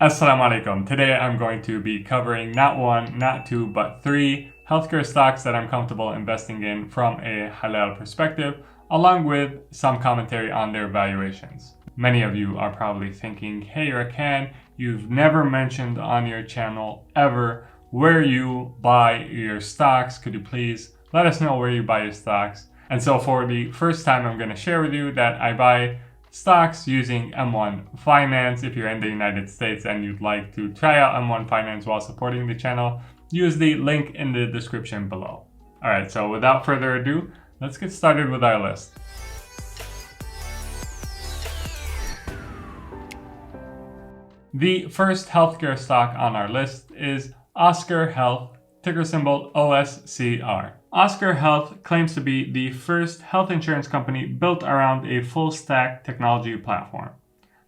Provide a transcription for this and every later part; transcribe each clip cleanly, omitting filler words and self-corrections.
Assalamu alaikum. Today I'm going to be covering not one, not two, but three healthcare stocks that I'm comfortable investing in from a halal perspective, along with some commentary on their valuations. Many of you are probably thinking, hey Rakan, you've never mentioned on your channel ever where you buy your stocks. Could you please let us know where you buy your stocks? And so for the first time, I'm going to share with you that I buy stocks using M1 Finance. If you're in the United States and you'd like to try out M1 Finance while supporting the channel, use the link in the description below. Alright, so without further ado, let's get started with our list. The first healthcare stock on our list is OSCR Health, ticker symbol OSCR. OSCR Health claims to be the first health insurance company built around a full-stack technology platform.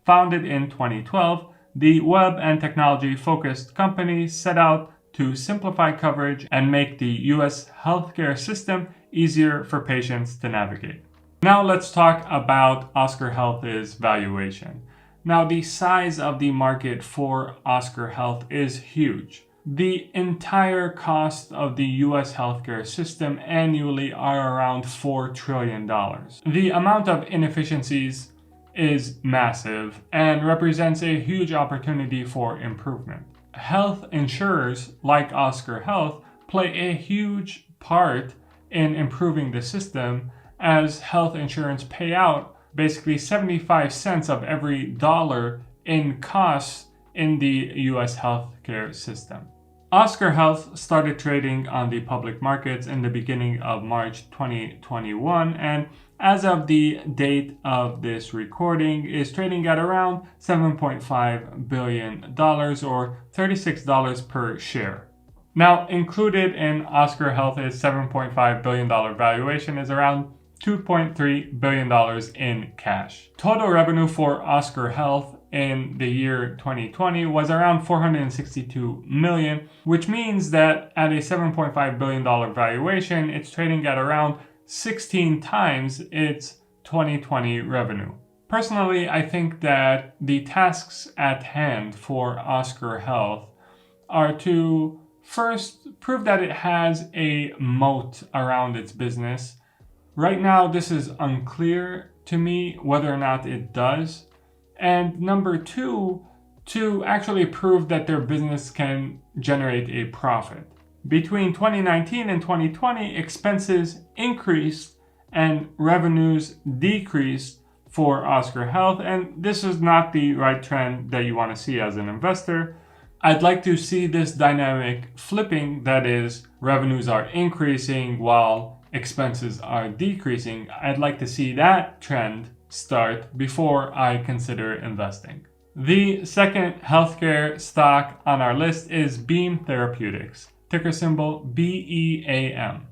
Founded in 2012, the web and technology-focused company set out to simplify coverage and make the US healthcare system easier for patients to navigate. Now let's talk about OSCR Health's valuation. Now the size of the market for OSCR Health is huge. The entire cost of the US healthcare system annually are around $4 trillion. The amount of inefficiencies is massive and represents a huge opportunity for improvement. Health insurers like OSCR Health play a huge part in improving the system, as health insurance pay out basically 75 cents of every dollar in costs in the US healthcare system. OSCR Health started trading on the public markets in the beginning of March 2021, and as of the date of this recording is trading at around $7.5 billion or $36 per share. Now, included in OSCR Health's $7.5 billion valuation is around $2.3 billion in cash. Total revenue for OSCR Health in the year 2020 was around $462 million, which means that at a $7.5 billion valuation, it's trading at around 16 times its 2020 revenue. Personally, I think that the tasks at hand for OSCR Health are to first prove that it has a moat around its business. Right now, this is unclear to me whether or not it does. And number two, to actually prove that their business can generate a profit. Between 2019 and 2020, expenses increased and revenues decreased for OSCR Health, and this is not the right trend that you want to see as an investor. I'd like to see this dynamic flipping, that is, revenues are increasing while expenses are decreasing. I'd like to see that trend start before I consider investing. The second healthcare stock on our list is Beam Therapeutics, ticker symbol BEAM.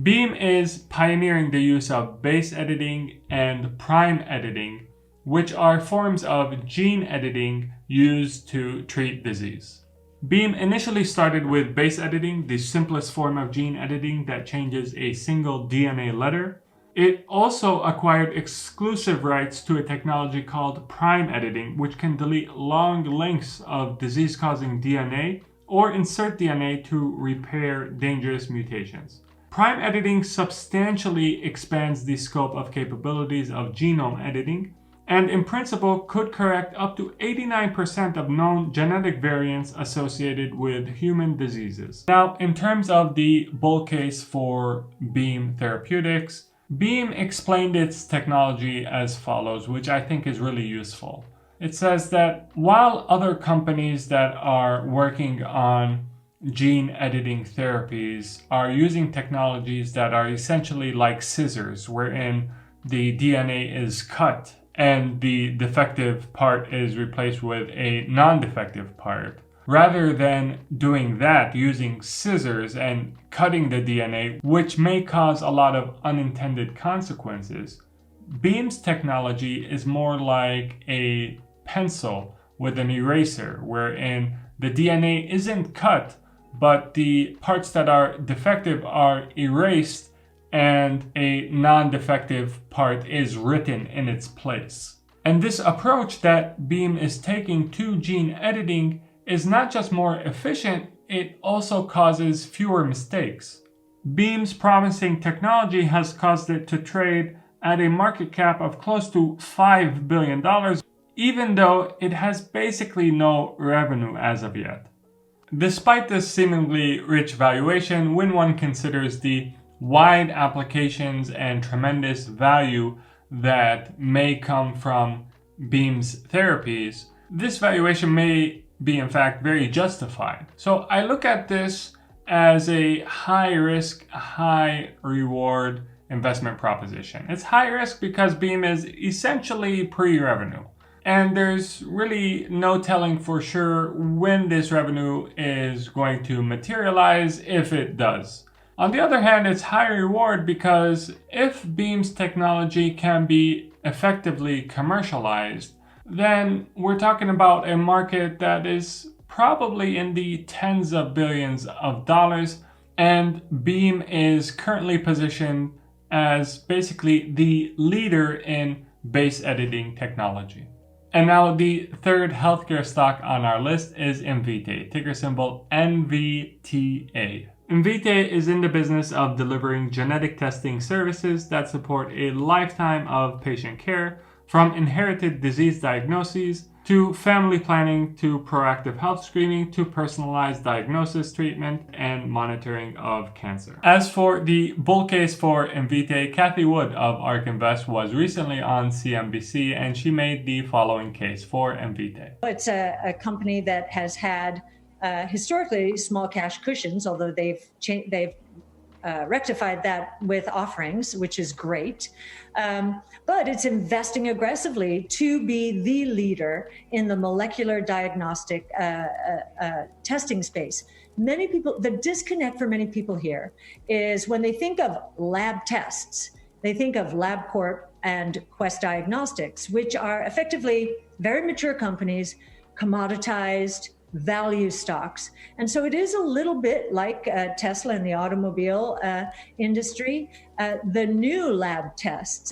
Beam is pioneering the use of base editing and prime editing, which are forms of gene editing used to treat disease. Beam initially started with base editing, the simplest form of gene editing that changes a single DNA letter. It also acquired exclusive rights to a technology called prime editing, which can delete long lengths of disease-causing DNA or insert DNA to repair dangerous mutations. Prime editing substantially expands the scope of capabilities of genome editing, and in principle could correct up to 89% of known genetic variants associated with human diseases. Now, in terms of the bull case for Beam Therapeutics, Beam explained its technology as follows, which I think is really useful. It says that while other companies that are working on gene editing therapies are using technologies that are essentially like scissors, wherein the DNA is cut and the defective part is replaced with a non-defective part, rather than doing that using scissors and cutting the DNA, which may cause a lot of unintended consequences, Beam's technology is more like a pencil with an eraser, wherein the DNA isn't cut, but the parts that are defective are erased and a non-defective part is written in its place. And this approach that Beam is taking to gene editing is not just more efficient, it also causes fewer mistakes. Beam's promising technology has caused it to trade at a market cap of close to $5 billion, even though it has basically no revenue as of yet. Despite this seemingly rich valuation, when one considers the wide applications and tremendous value that may come from Beam's therapies, this valuation may be in fact very justified. So I look at this as a high risk, high reward investment proposition. It's high risk because Beam is essentially pre-revenue. And there's really no telling for sure when this revenue is going to materialize, if it does. On the other hand, it's high reward because if Beam's technology can be effectively commercialized, then we're talking about a market that is probably in the tens of billions of dollars, and Beam is currently positioned as basically the leader in base editing technology. And now the third healthcare stock on our list is Invitae, ticker symbol NVTA. Invitae is in the business of delivering genetic testing services that support a lifetime of patient care, from inherited disease diagnoses to family planning to proactive health screening to personalized diagnosis, treatment, and monitoring of cancer. As for the bull case for Invitae, Kathy Wood of ARK Invest was recently on CNBC and she made the following case for Invitae. It's a company that has had historically small cash cushions, although they've rectified that with offerings, which is great. But it's investing aggressively to be the leader in the molecular diagnostic testing space. Many people, the disconnect for many people here is when they think of lab tests, they think of LabCorp and Quest Diagnostics, which are effectively very mature companies, commoditized, value stocks. And so it is a little bit like Tesla in the automobile industry. The new lab tests,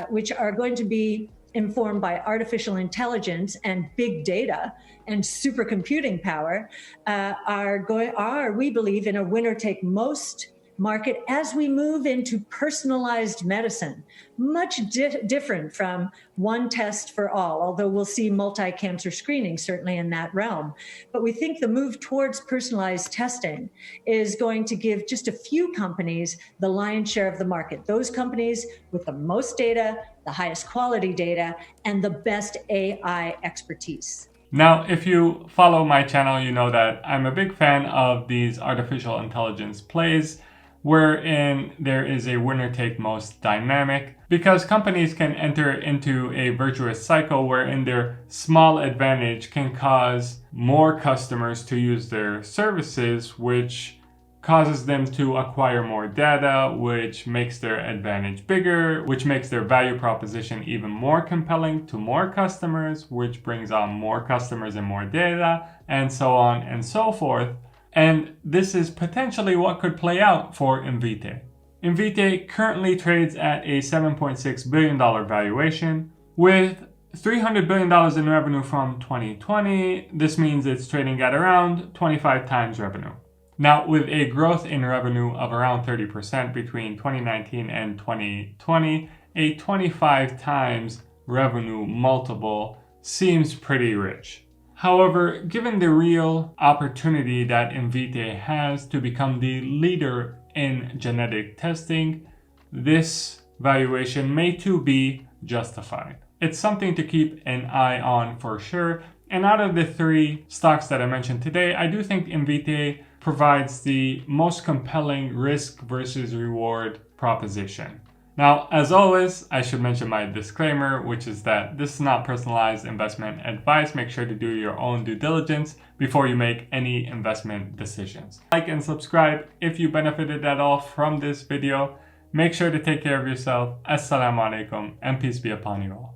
which are going to be informed by artificial intelligence and big data and supercomputing power, are, we believe, in a winner-take-most market as we move into personalized medicine, much different from one test for all, although we'll see multi-cancer screening certainly in that realm. But we think the move towards personalized testing is going to give just a few companies the lion's share of the market. Those companies with the most data, the highest quality data, and the best AI expertise. Now, if you follow my channel, you know that I'm a big fan of these artificial intelligence plays, wherein there is a winner-take-most dynamic, because companies can enter into a virtuous cycle wherein their small advantage can cause more customers to use their services, which causes them to acquire more data, which makes their advantage bigger, which makes their value proposition even more compelling to more customers, which brings on more customers and more data, and so on and so forth. And this is potentially what could play out for Invitae. Invitae currently trades at a $7.6 billion valuation. With $300 billion in revenue from 2020, this means it's trading at around 25 times revenue. Now, with a growth in revenue of around 30% between 2019 and 2020, a 25 times revenue multiple seems pretty rich. However, given the real opportunity that Invitae has to become the leader in genetic testing, this valuation may too be justified. It's something to keep an eye on for sure. And out of the three stocks that I mentioned today, I do think Invitae provides the most compelling risk versus reward proposition. Now, as always, I should mention my disclaimer, which is that this is not personalized investment advice. Make sure to do your own due diligence before you make any investment decisions. Like and subscribe if you benefited at all from this video. Make sure to take care of yourself. Assalamu alaikum and peace be upon you all.